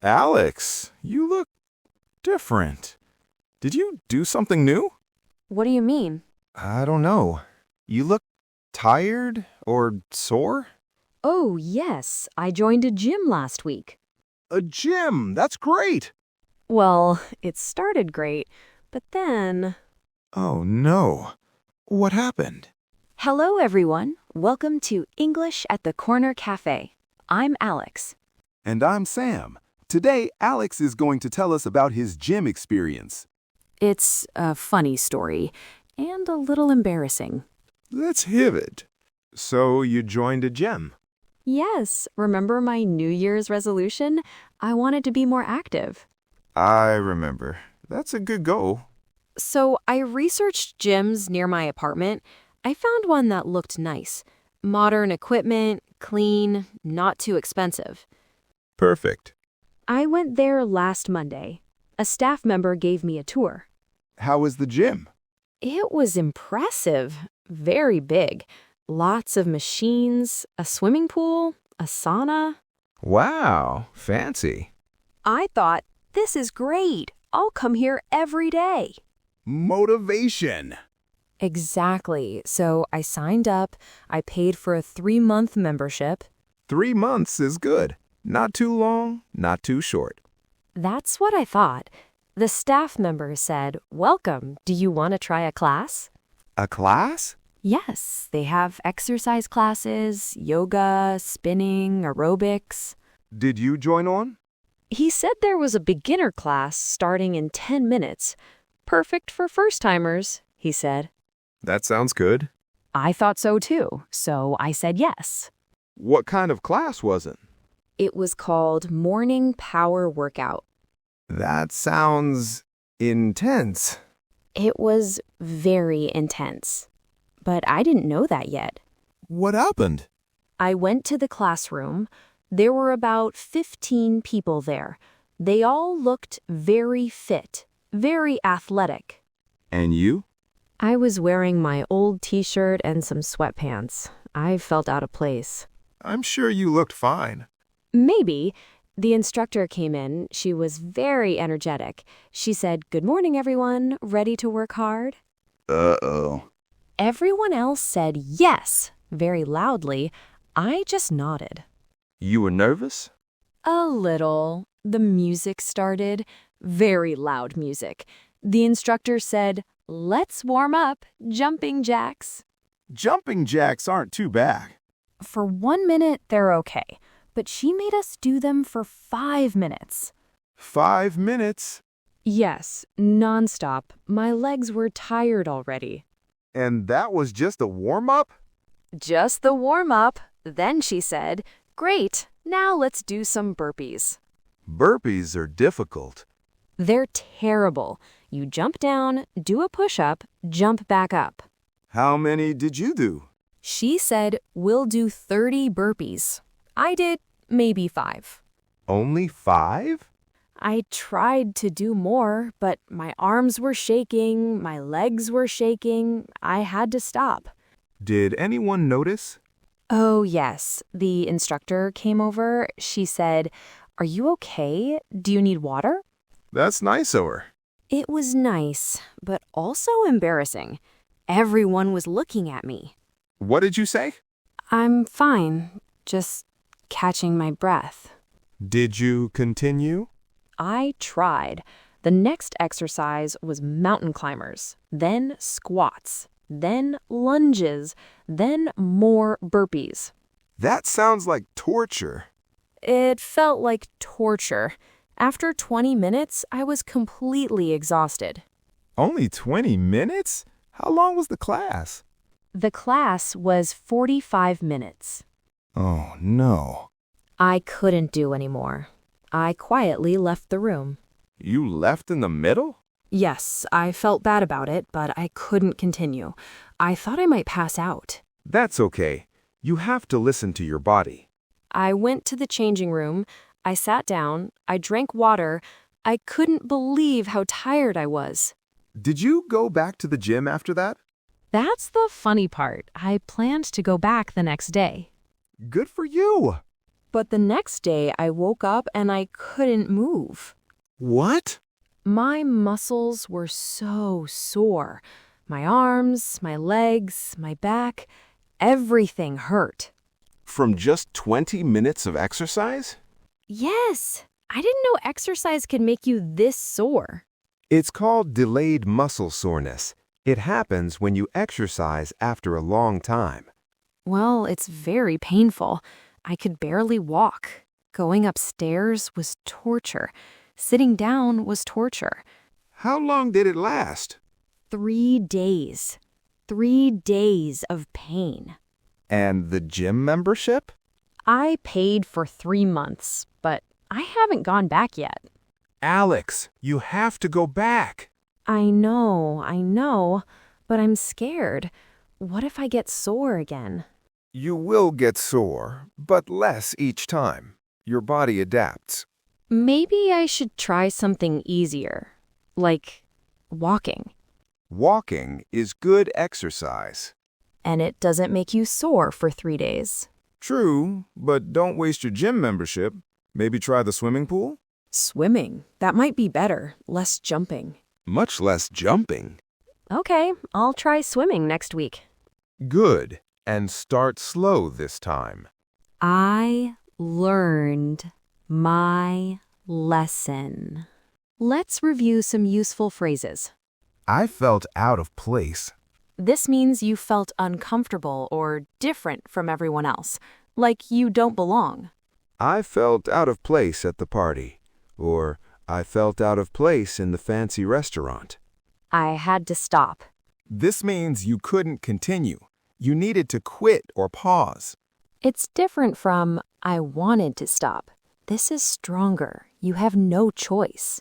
Alex, you look different. Did you do something new? What do you mean? I don't know. You look tired or sore? Oh, yes, I joined a gym last week. A gym, that's great. Well, it started great, but then... Oh no. What happened? Hello, everyone. Welcome to English at the Corner Café. I'm Alex. And I'm Sam. Today, Alex is going to tell us about his gym experience. It's a funny story and a little embarrassing. Let's hear it. So you joined a gym? Yes, remember my New Year's resolution? I wanted to be more active. I remember. That's a good goal. So I researched gyms near my apartment. I found one that looked nice. Modern equipment, clean, not too expensive. Perfect. I went there last Monday. A staff member gave me a tour. How was the gym? It was impressive, very big. Lots of machines, a swimming pool, a sauna. Wow, fancy. I thought, this is great. I'll come here every day. Motivation. Exactly. So I signed up. I paid for a 3-month membership. 3 months is good. Not too long, not too short. That's what I thought. The staff member said, "Welcome. Do you want to try a class?" A class? Yes, they have exercise classes, yoga, spinning, aerobics. Did you join on? He said there was a beginner class starting in 10 minutes. Perfect for first-timers, he said. That sounds good. I thought so too, so I said yes. What kind of class was it? It was called Morning Power Workout. That sounds intense. It was very intense. But I didn't know that yet. What happened? I went to the classroom. There were about 15 people there. They all looked very fit, very athletic. And you? I was wearing my old t-shirt and some sweatpants. I felt out of place. I'm sure you looked fine. Maybe. The instructor came in. She was very energetic. She said, "Good morning, everyone. Ready to work hard?" Uh-oh. Everyone else said yes, very loudly. I just nodded. You were nervous? A little. The music started. Very loud music. The instructor said, "Let's warm up. Jumping jacks." Jumping jacks aren't too bad. For 1 minute, they're okay. But she made us do them for 5 minutes. 5 minutes? Yes, nonstop. My legs were tired already. And that was just a warm-up? Just the warm-up. Then she said, "Great, now let's do some burpees." Burpees are difficult. They're terrible. You jump down, do a push-up, jump back up. How many did you do? She said, "We'll do 30 burpees." I did maybe 5. Only 5? I tried to do more, but my arms were shaking, my legs were shaking. I had to stop. Did anyone notice? Oh, yes. The instructor came over. She said, "Are you okay? Do you need water?" That's nice of her. It was nice, but also embarrassing. Everyone was looking at me. What did you say? I'm fine, just catching my breath. Did you continue? I tried. The next exercise was mountain climbers, then squats, then lunges, then more burpees. That sounds like torture. It felt like torture. After 20 minutes, I was completely exhausted. Only 20 minutes? How long was the class? The class was 45 minutes. Oh, no. I couldn't do anymore. I quietly left the room. You left in the middle? Yes, I felt bad about it, but I couldn't continue. I thought I might pass out. That's okay. You have to listen to your body. I went to the changing room. I sat down. I drank water. I couldn't believe how tired I was. Did you go back to the gym after that? That's the funny part. I planned to go back the next day. Good for you. But the next day I woke up and I couldn't move. What? My muscles were so sore. My arms, my legs, my back, everything hurt. From just 20 minutes of exercise? Yes, I didn't know exercise could make you this sore. It's called delayed muscle soreness. It happens when you exercise after a long time. Well, it's very painful. I could barely walk. Going upstairs was torture. Sitting down was torture. How long did it last? 3 days. 3 days of pain. And the gym membership? I paid for 3 months, but I haven't gone back yet. Alex, you have to go back. I know, but I'm scared. What if I get sore again? You will get sore, but less each time. Your body adapts. Maybe I should try something easier, like walking. Walking is good exercise. And it doesn't make you sore for 3 days. True, but don't waste your gym membership. Maybe try the swimming pool? Swimming. That might be better. Less jumping. Much less jumping. Okay, I'll try swimming next week. Good. And start slow this time. I learned my lesson. Let's review some useful phrases. I felt out of place. This means you felt uncomfortable or different from everyone else, like you don't belong. I felt out of place at the party. Or, I felt out of place in the fancy restaurant. I had to stop. This means you couldn't continue. You needed to quit or pause. It's different from I wanted to stop. This is stronger. You have no choice.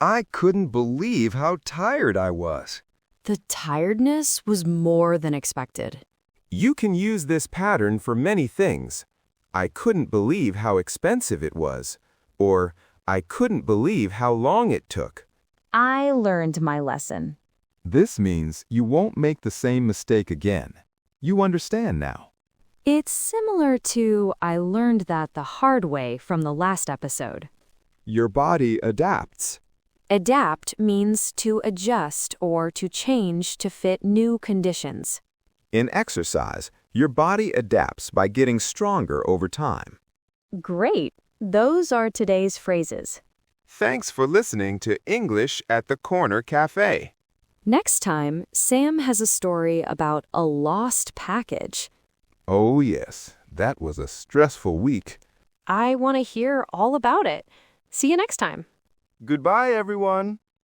I couldn't believe how tired I was. The tiredness was more than expected. You can use this pattern for many things. I couldn't believe how expensive it was. Or, I couldn't believe how long it took. I learned my lesson. This means you won't make the same mistake again. You understand now. It's similar to I learned that the hard way from the last episode. Your body adapts. Adapt means to adjust or to change to fit new conditions. In exercise, your body adapts by getting stronger over time. Great! Those are today's phrases. Thanks for listening to English at the Corner Café. Next time, Sam has a story about a lost package. Oh, yes. That was a stressful week. I want to hear all about it. See you next time. Goodbye, everyone.